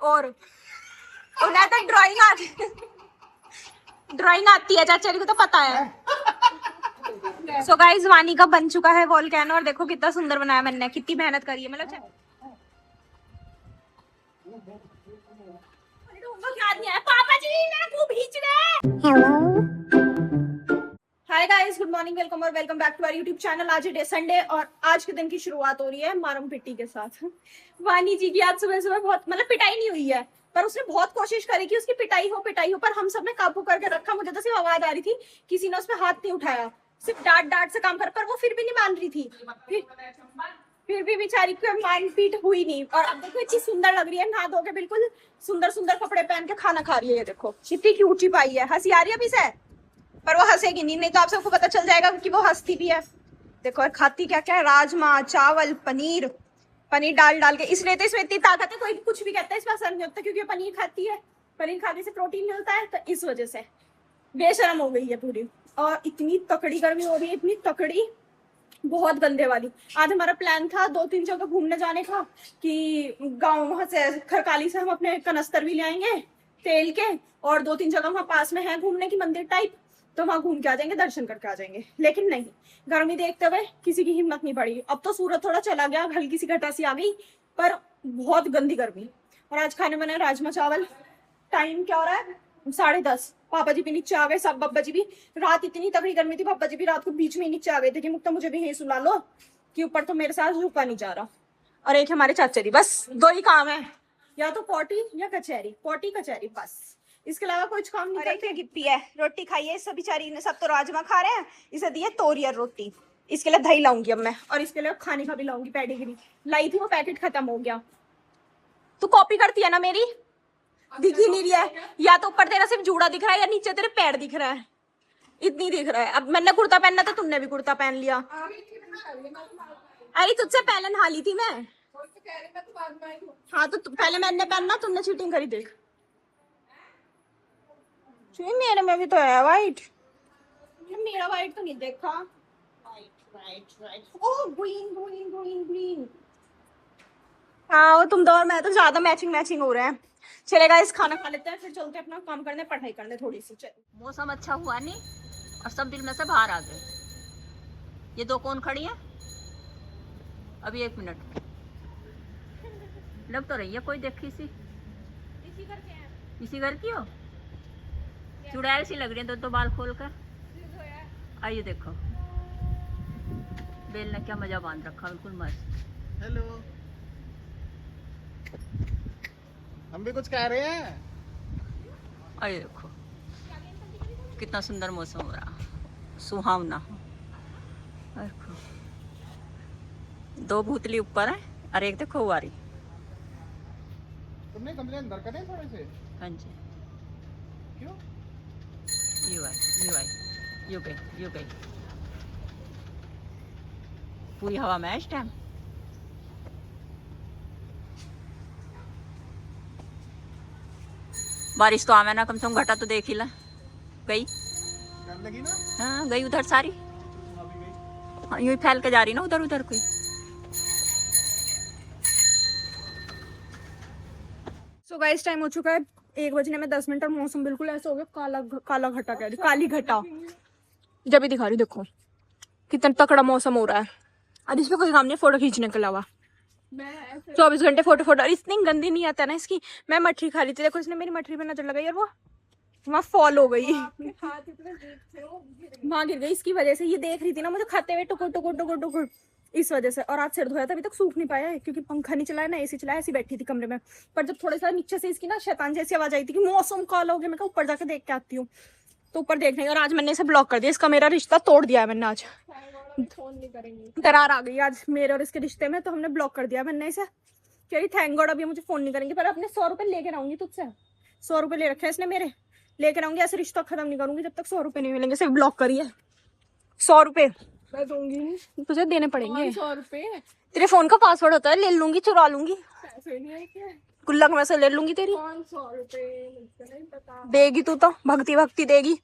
और उन्हें तो ड्राइंग आती है, चाचा को तो पता है। सो गाइस, वानी का बन चुका है वॉल्केनो और देखो कितना सुंदर बनाया मैंने, कितनी मेहनत करी है। मतलब पापा जी मेरा खींच रहे। Hi guys, good morning, welcome और welcome back to our YouTube channel. आज है डे संडे और आज के दिन की शुरुआत हो रही है मारम पिट्टी के साथ। वानी जी की आज सुबह सुबह बहुत मतलब पिटाई नहीं हुई है, पर उसने बहुत कोशिश करी कि उसकी पिटाई हो, पर हम सब ने काबू करके रखा। मुझे तो सिर्फ आवाज आ रही थी, किसी ने उस पर हाथ नहीं उठाया, सिर्फ डांट से काम कर, पर वो फिर भी नहीं मान रही थी। फिर भी बेचारी को मारपीट हुई नहीं। और अब देखो इतनी सुंदर लग रही है, नहा धो के बिल्कुल सुंदर सुंदर कपड़े पहन के खाना खा रही है। देखो कितनी क्यूट ची पाई है, हंसी आ रही है अभी से, पर वो हंसेगी नहीं तो आप सबको पता चल जाएगा कि वो हंसती भी है। देखो और खाती क्या क्या है, राजमा चावल पनीर डाल के, इसलिए तो इसमें इतनी ताकत है। कोई कुछ भी कहता है, इसमें असर नहीं होता क्योंकि पनीर खाती है, पनीर खाने से प्रोटीन मिलता है, तो इस वजह से बेशरम हो गई है पूरी। और इतनी तकड़ी गर्मी हो रही है, इतनी तकड़ी, बहुत गंदे वाली। आज हमारा प्लान था 2-3 जगह घूमने जाने का, कि गाँव वहां से खरकाली से हम अपने कनस्तर भी ले आएंगे तेल के, और 2-3 जगह वहां पास में है घूमने की मंदिर टाइप, तो वहां घूम के आ जाएंगे, दर्शन करके आ जाएंगे। लेकिन नहीं, गर्मी देखते हुए किसी की हिम्मत नहीं पड़ी। अब तो सूरज थोड़ा चला गया, हल्की सी घटा सी आ गई, पर बहुत गंदी गर्मी। और आज खाने बने राजमा चावल। टाइम क्या हो रहा है, 10:30। पापा जी भी नीचे आ गए, सब बब्बा जी भी। रात इतनी तगड़ी गर्मी थी, पापा जी भी रात को बीच में नीचे आ गए थे कि मुक्ता मुझे भी यहीं सुला लो, कि ऊपर तो मेरे साथ रुका नहीं जा रहा। और एक हमारे चाचा जी, बस 2 ही काम है, या तो पोटी या कचहरी, पोटी कचहरी, बस इसके अलावा कुछ काम नहीं करते। गिप्पी है, रोटी खाइए। सब बेचारी ने, सब तो राजमा खा रहे हैं, इसे दिए तोरियर रोटी। इसके लिए दही लाऊंगी अब मैं, और इसके लिए खाने का भी लाऊंगी। पेडिग्री लाई थी, वो पैकेट खत्म हो गया। तू कॉपी करती है ना मेरी, दिख ही नहीं रही है, या तो ऊपर तेरा सिर्फ जूड़ा दिख रहा है या नीचे तेरे पैर दिख रहा है, इतनी दिख रहा है। अब मैंने कुर्ता पहनना था, तुमने भी कुर्ता पहन लिया। अरे तुझसे पहले नहा ली थी मैं। हाँ तो पहले मैंने पहनना, तुमने चीटिंग करी। देख मेरे में भी तो है वाइट, मेरा वाइट तो नहीं देखा। ओह ग्रीन। हाँ वो तुम दो और मैं तो ज्यादा मैचिंग हो रहे हैं। चलेगा, इस खाना खा लेते हैं, फिर चलते हैं अपना काम करने, पढ़ाई करने थोड़ी सी। चल, मौसम अच्छा हुआ नहीं और सब दिल में से बाहर आ गए। ये 2 कौन खड़ी है? अभी 1 मिनट, लग तो रही है कोई देखी सी। इसी घर के हैं, इसी घर की हो? चुड़ैल सी लग रही है, 2 बाल खोल कर। आइए देखो, बेल ने क्या मजा बांध रखा, बिल्कुल मस्त। हेलो, हम भी कुछ कह रहे हैं। आइए देखो कितना सुंदर मौसम हो रहा, सुहावना। देखो 2 भूतली ऊपर है और एक देखो हुआरी। तुमने कमरे अंदर करे थोड़े से? हाँ जी, क्यों? यू गई पूरी हवा में इस टाइम। बारिश तो आवे ना, कम से कम घटा तो देख ही ला। गई लगी ना? हाँ गई उधर सारी, हाँ यूं ही फैल के जा रही ना उधर उधर कोई। सो गाइस टाइम हो चुका है 1 बजने में 10 मिनट और मौसम बिल्कुल ऐसा हो गया काला घटा, कह रही काली घटा, जब भी दिखा रही। देखो कितना तकड़ा मौसम हो रहा है। अब इस पे कोई काम नहीं, फोटो खींचने के अलावा 24 घंटे फोटो। और इतनी गंदी नहीं आता ना इसकी। मैं मठरी खा रही थी, देखो इसने मेरी मठरी पे नजर लगाई और वो वहाँ फॉल हो गई, वहाँ गिर गई इसकी वजह से। ये देख रही थी ना मुझे खाते हुए, टुकुर, इस वजह से। और आज सिर धोया था, अभी तक सूख नहीं पाया है क्योंकि पंखा नहीं चलाया ना, एसी चलाया, ऐसी बैठी थी कमरे में। पर जब थोड़ा सा नीचे से इसकी ना शैतान जैसी आवाज आई थी कि मौसम काला हो गया, मैं कहा ऊपर जाके देख के आती हूँ, तो ऊपर देखने। और आज मैंने इसे ब्लॉक कर दिया, इसका मेरा रिश्ता तोड़ दिया है मैंने। आज फोन नहीं करेंगे, दरार आ गई आज मेरे और इसके रिश्ते में, तो हमने ब्लॉक कर दिया मैंने इसे। कह थैंक गॉड अभी मुझे फोन नहीं करेंगे, पर अपने 100 रुपए लेकर आऊंगी तुझसे। 100 रुपए ले रखे हैं इसने मेरे, लेकर आऊंगी। ऐसे रिश्ता खत्म नहीं करूंगी जब तक 100 रुपए नहीं मिलेंगे। सिर्फ ब्लॉक करिए, 100 रुपए मैं दूंगी, तुझे देने पड़ेंगे। 100 रुपए तेरे फोन का पासवर्ड होता है, ले लूंगी, चुरा लूंगी, पैसे नहीं है क्या? गुल्लक में से ले लूंगी तेरी। 100 रुपए देगी तू तो, भक्ति देगी।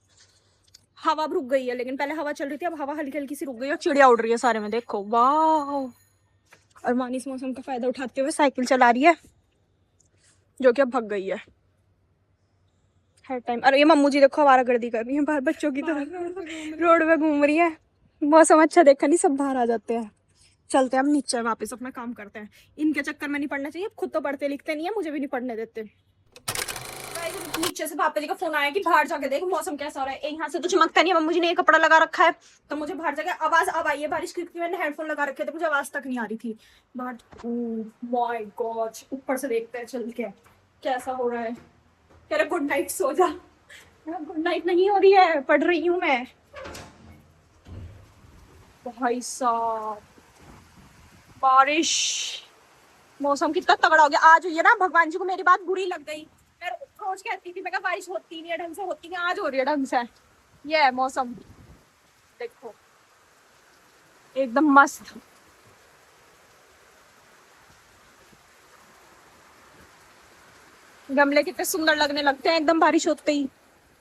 हवा रुक गई है, लेकिन पहले हवा चल रही थी, अब हवा हल्की हल्की सी रुक गई और चिड़िया उड़ रही है सारे में। देखो वाह। और मानी इस मौसम का फायदा उठाते हुए साइकिल चला रही है। जो कि अब भग गई है हर टाइम। अरे ये मम्मू जी देखो आवारागर्दी कर रही है बाहर बच्चों की तरह, रोड पे घूम रही है। मौसम अच्छा देखा नहीं, सब बाहर आ जाते हैं। चलते हैं हम नीचे वापस अपना काम करते हैं। इनके चक्कर में नहीं पढ़ना चाहिए, खुद तो पढ़ते लिखते नहीं है, मुझे भी नहीं पढ़ने देते। नीचे से पापा जी का फोन आया कि बाहर जाके देख मौसम कैसा हो रहा है। यहाँ से तो चमकता नहीं है, मम्मी जी ने ये कपड़ा लगा रखा है तो मुझे बाहर जाके आवाज अब आई है बारिश की, क्योंकि मैंने हेडफोन लगा रखे थे, मुझे आवाज तक नहीं आ रही थी बाहर। माय गॉड, ऊपर से देखते हैं चल के कैसा हो रहा है। कह रहे गुड नाइट सो जा। गुड नाइट नहीं हो रही है, पढ़ रही हूँ मैं। भाई साहब बारिश, मौसम कितना तगड़ा हो गया आज। हुई है ना, भगवान जी को मेरी बात बुरी लग गई। मैं रोज कहती थी मैं कहा बारिश होती नहीं है ढंग से, होती नहीं, आज हो रही है ढंग से। ये है मौसम, देखो एकदम मस्त। गमले कितने सुंदर लगने लगते हैं एकदम बारिश होते ही।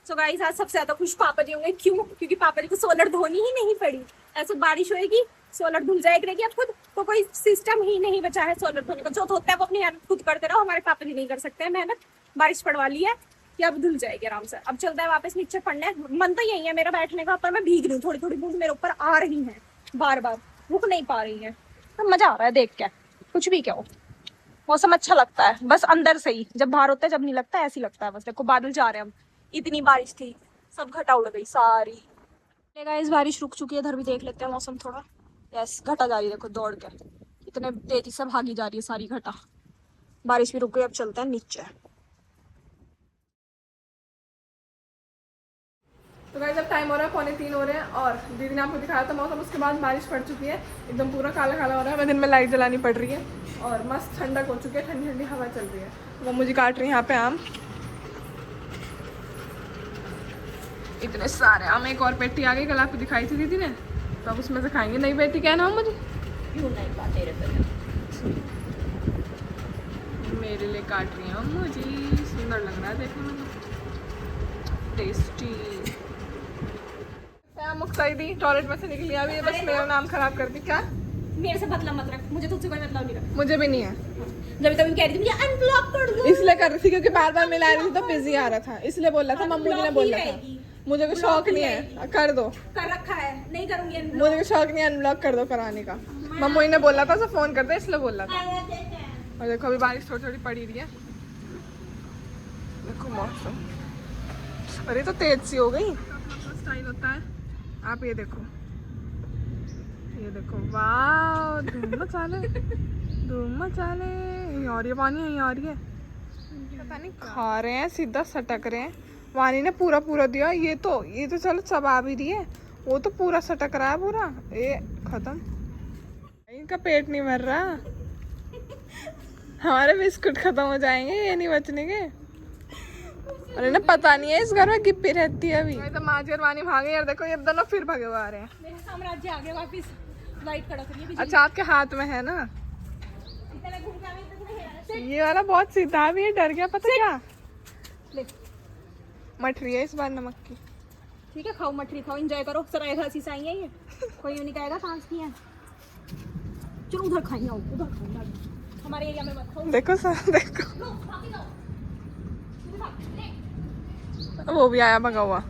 सो गाइस आज सबसे ज्यादा खुश पापा जी होंगे, क्यों? क्योंकि पापा जी को सोलर धोनी ही नहीं पड़ी। ऐसे बारिश होएगी सोलर धुल जाएगी, अब खुद तो कोई सिस्टम ही नहीं बचा है सोलर धोने का। जो होता है वो अपनी मेहनत खुद करते रहो, हमारे पापा जी नहीं कर सकते हैं मेहनत। बारिश पड़वा ली है कि अब धुल जाएगी आराम से। अब चलता है वापस नीचे पढ़ने। मन तो यही है मेरा बैठने का, पर मैं भीग रही हूँ, थोड़ी थोड़ी बूंद मेरे ऊपर आ रही है, बार बार रुक नहीं पा रही है। तो मजा आ रहा है देख के, कुछ भी क्या हो मौसम अच्छा लगता है, बस अंदर से ही। जब बाहर होता है जब नहीं लगता, ऐसे ही लगता है बस। देखो बादल जा रहे हैं, हम इतनी बारिश थी सब घटा उड़ गई सारी। गाइस बारिश रुक चुकी है, इधर भी देख लेते हैं मौसम थोड़ा। यस घटा जा रही है, देखो दौड़ के इतने तेजी से भागी जा रही है सारी घटा। बारिश भी रुक गई, अब चलते हैं नीचे। तो गाइस अब टाइम हो रहा है 2:45 हो रहे हैं और दीदी ने आपको दिखाया था मौसम। उसके बाद बारिश पड़ चुकी है, एकदम पूरा काला काला हो रहा है। मैं दिन में लाइट जलानी पड़ रही है और मस्त ठंडक हो चुकी है, ठंडी ठंडी हवा चल रही है। वो मुझे काट रही है यहाँ पे आम, इतने सारे आम। एक और पेटी आ गई, कल आपको दिखाई थी दीदी ने, तो अब उसमें से खाएंगे। नई बेटी क्या नाम मुझे मेरे लिए काट रही है मुझे, सुंदर लग रहा है देखने में, टेस्टी। मुक्ताइदी टॉयलेट में से निकली अभी, बस मेरा नाम खराब कर दी। क्या मेरे से बदला मत रख, मुझे तुझसे कोई मतलब नहीं रखा। मुझे भी नहीं है, जब तभी कह रही थी मुझे अनब्लॉक कर दो, इसलिए कर रही थी क्योंकि बार बार मिला रही थी तो बिजी आ रहा था, इसलिए बोल रहा था। मम्मू जी ने बोला था मुझे कोई शौक नहीं है, कर दो। कर रखा है, नहीं करूंगी unblock। मुझे कोई शौक नहीं है अनब्लॉक कर दो कराने का। मम्मू जी ने बोला था उसे फोन कर दे, इसलिए बोला था। और देखो अभी बारिश थोड़ी थोड़ी पड़ी रही है, देखो मौसम। अरे तो तेज सी हो गई, स्टाइल होता है। आप ये देखो, ये देखो, वाह धूम मचाले, धूम मचाले। यहीं आ रही है पानी, यहीं आ रही है, पता नहीं खा रहे हैं सीधा सटक रहे हैं। वानी ने पूरा पूरा दिया, ये तो चलो चबा भी रही है, वो तो पूरा सटक रहा है पूरा। ये खत्म, इनका पेट नहीं भर रहा। हमारे बिस्कुट खत्म हो जाएंगे, ये नहीं बचने के। अरे ना पता नहीं है इस घर में गिप्पी रहती है अभी। तो माजी और वानी भागे यार, देखो ये दोनों फिर भागे हुए आ रहे हैं। मेरा साम्राज्य आ गया वापस, लाइट कड़क रही है। अच्छा आपके हाथ में है ना ये वाला, बहुत सीधा भी है, डर गया पता क्या। मठरी है इस बार नमक की। ठीक है खाओ मठरी खाओ, एंजॉय करो। सराय घासी से आई है ये, कोई नहीं कहेगा कहाँ की है। चलो उधर खाई आओ, उधर खाओ, हमारे एरिया में मत खाओ। देखो सर देखो, वो भी आया भगा हुआ।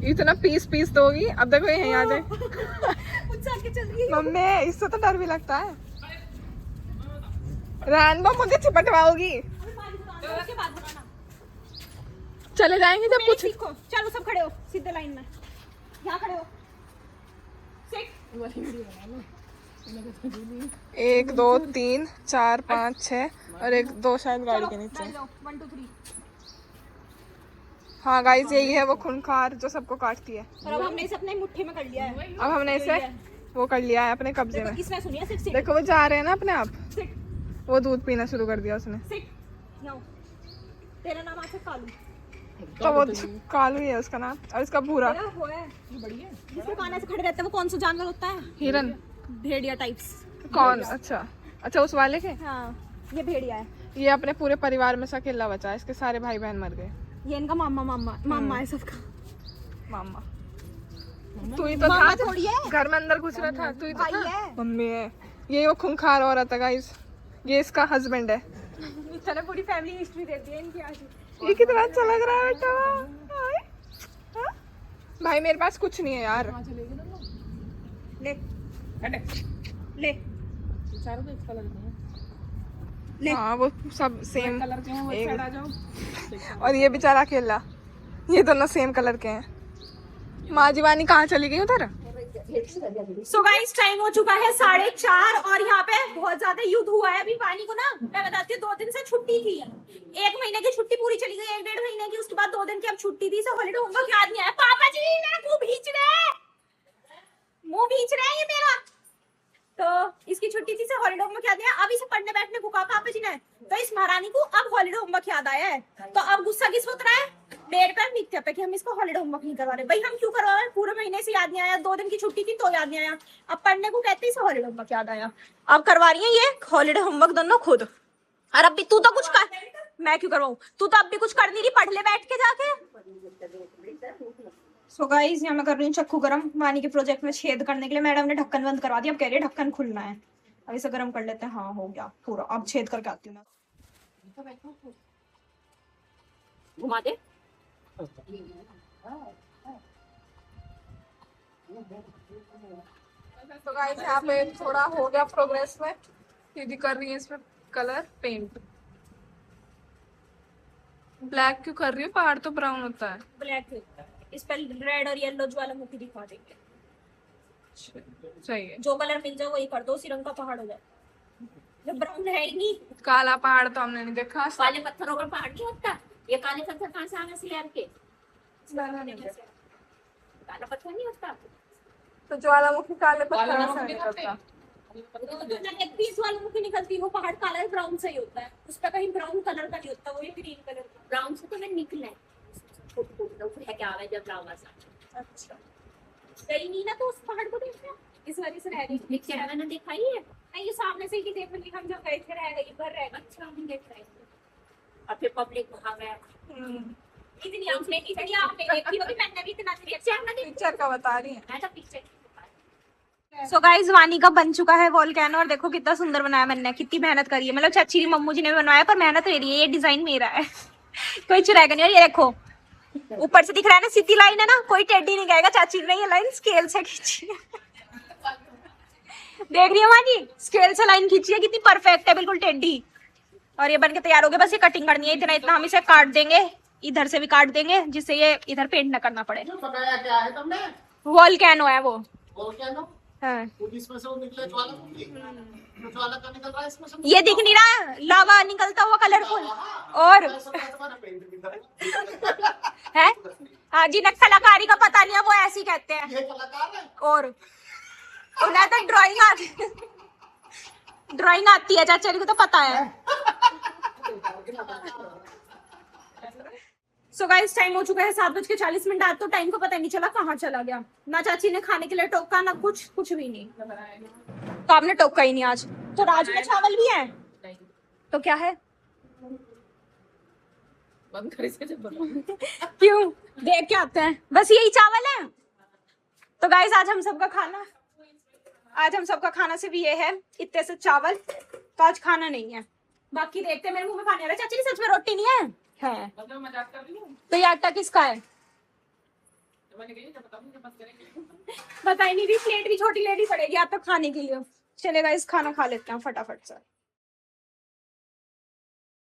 इतना पीस पीस दोगी, अब देखो यहीं आ जाए। मम्मी इससे तो डर भी लगता है। रैनबो मुझे चिपटवाओगी, चले जाएंगे जब कुछ। चलो सब खड़े हो सीधे लाइन में, यहाँ खड़े हो। 1 2 3 4 5 6 और 1 2 शायद गाड़ी के नीचे। 1 2 3। हाँ गाइस यही है वो खूंखार जो सबको काटती है। और अब हमने इसे अपने मुट्ठी में कर लिया है। अब हमने इसे वो कर लिया है अपने कब्जे में। इसमें सुनिए, सिट सिट देखो वो जा रहे हैं ना अपने आप, सिट वो दूध पीना शुरू कर दिया उसने। सिट। यहाँ तेरा नाम आज से कालू, तो वो कालू ही है उसका नाम, और इसका भूरा। तेरा वो है जिसके कान ऐसे खड़े रहते हैं, वो कौन सा जानवर होता है? हिरन। भेड़िया टाइप्स। कौन? अच्छा अच्छा उस वाले के। हाँ ये भेड़िया है। ये अपने पूरे परिवार में से अकेला बचा है, इसके सारे भाई बहन मर गए। ये इनका मामा मामा मामा है सबका। मामा तू ही तो मामा था थोड़ी है, घर में अंदर घुस रहा था, तू ही तो भाई था। है। मम्मी है, ये वो खूंखार औरत है गाइस, ये इसका हस्बैंड है। चलो पूरी फैमिली हिस्ट्री दे दी है इनकी आज। ये कितना अच्छा लग रहा है बेटा। हाय। हाँ? भाई मेरे पास कुछ नहीं है यार। ले ले ले। हाँ वो सब सेम कलर के हैं, वो साइड आ जाओ। और ये बेचारा अकेला, ये दोनों सेम कलर के हैं। माँ जीवानी कहाँ चली गई उधर? सो गाइस टाइम हो चुका है 4:30 और यहाँ पे बहुत ज्यादा युद्ध हुआ है अभी पानी को ना। मैं बताती हूँ 2 दिन से छुट्टी थी, 1 महीने की छुट्टी पूरी चली गई, 1-1.5 महीने की, उसके बाद 2 दिन की अब छुट्टी थी। सो हॉलीडे होमवर्क याद नहीं आया। पापा जी मेरा मुंह भींच रहे हैं, मुंह भींच रहे हैं ये मेरा। तो इसकी छुट्टी थी से हॉलीडे होमवर्क याद आया। अब इसे पढ़ने बैठने को कहा पापा जी ने, तो इस महारानी को अब हॉलीडे होमवर्क याद आया है। तो अब गुस्सा किस होता है मेरे पर, नित्य पे, कि हम इसको हॉलीडे होमवर्क नहीं करवा रहे। भाई हम क्यों करवा रहे हैं, पूरे महीने से याद नहीं आया, 2 दिन की छुट्टी थी तो याद नहीं आया। अब पढ़ने को कहते ही हॉलीडे होमवर्क याद आया। अब करवा रही है ये हॉलीडे होमवर्क दोनों खुद। और अब भी तू तो कुछ कर, मैं क्यों करवाऊं, तू तो अब भी कुछ कर नहीं रही, पढ़ ले बैठ के जाके। सो गाइस यहाँ मैं कर रही हूँ चक्कू गरम वानी के प्रोजेक्ट में छेद करने के लिए। मैडम ने ढक्कन बंद करवा दिया, अब कह रही है ढक्कन खुलना है। अब इसे गरम कर लेते हैं। हाँ हो गया पूरा, अब छेद करके आती हूँ मैं। घुमा दे। तो गाइस यहाँ पे थोड़ा हो गया प्रोग्रेस में। दीदी कर रही है इसमें कलर पेंट। ब्लैक क्यों कर रही है, पहाड़ तो ब्राउन होता है। ब्लैक इस पर रेड और येलो ज्वालामुखी दिखा देंगे। सही है, जो कलर मिल जाए वही कर दो, उसी रंग का पहाड़ हो जाए। जब ब्राउन है ही नहीं। काला पहाड़ तो हमने नहीं देखा। काले पत्थरों का पहाड़ नहीं होता, ये काले पत्थर कहाँ से आ गए स्लैब के? काला पत्थर नहीं होता तो ज्वालामुखी काले पत्थर से निकलता। ज्वालामुखी निकलती है वो पहाड़ काला ब्राउन से ही होता है, उस पर कहीं ब्राउन कलर का नहीं होता, वो ग्रीन कलर का। ब्राउन से तो मैं निकला है क्या है जब ब्राउन सा। अच्छा कहीं नहीं ना, तो उस पहाड़ को देखना इस वजह से रह गई। पिक्चर मैंने दिखाई है, नहीं ये सामने से ही देख ली, हम जब गए थे रह गई, भर रह गई। अच्छा हम देख रहे थे और फिर पब्लिक वहां गया। इतनी आपने इतनी आपने देखी होगी, मैंने भी इतना रिएक्शन नहीं। पिक्चर का बता रही है। मैं तो पिक्चर सो गाइस वानी का बन चुका है वॉल्केनो और देखो कितना सुंदर बनाया मैंने, कितनी मेहनत करी है। मतलब चाची मम्मू जी ने बनवाया पर मेहनत मेरी है, ये डिजाइन मेरा है। कोई चुराएगा नहीं। और ये देखो ऊपर से दिख रहा है ना सीधी लाइन है ना, कोई टेढ़ी नहीं कहेगा। चाची ने ये लाइन स्केल से खींची है। देख रही है माँ जी, स्केल से लाइन खींची है, कितनी परफेक्ट है, बिल्कुल टेढ़ी। और ये बन के तैयार हो गया, बस ये कटिंग करनी है। इतना इतना हम इसे काट देंगे, इधर से भी काट देंगे, जिससे ये इधर पेंट ना करना पड़े। बताया क्या है तुमने? वॉल्केनो है वो। वोल्केनो? हाँ। इसमें से वो निकले ज्वालामुखी। तो ज्वाला का निकल रहा है इसमें से। ये दिख नहीं रहा, लावा निकलता हुआ कलरफुल। और है हाँ जिन्हें कलाकारी का पता नहीं है वो ऐसे ही कहते हैं। ये कलाकार है। और उन्हें तो ड्राइंग आती है, चाचा को तो पता है। सो गाइस टाइम हो चुका है 7:40। आज तो टाइम को पता नहीं चला कहाँ चला गया। ना चाची ने खाने के लिए टोका, ना कुछ भी नहीं। तो आपने टोका ही नहीं आज। तो राजमा चावल भी है तो क्या है? क्यों देख के आते हैं, बस यही चावल है। तो गाइस आज हम सबका खाना सिर्फ ये है, इतने से चावल। तो आज खाना नहीं है, बाकी देखते हैं। मेरे मुंह में पानी आ रहा है। चाची सच में रोटी नहीं है? तो ये आटा किसका है? बता ही नहीं रही, प्लेट भी छोटी लेनी पड़ेगी आप तक खाने के लिए। चलेगा इस खाना खा लेते हैं फटाफट से।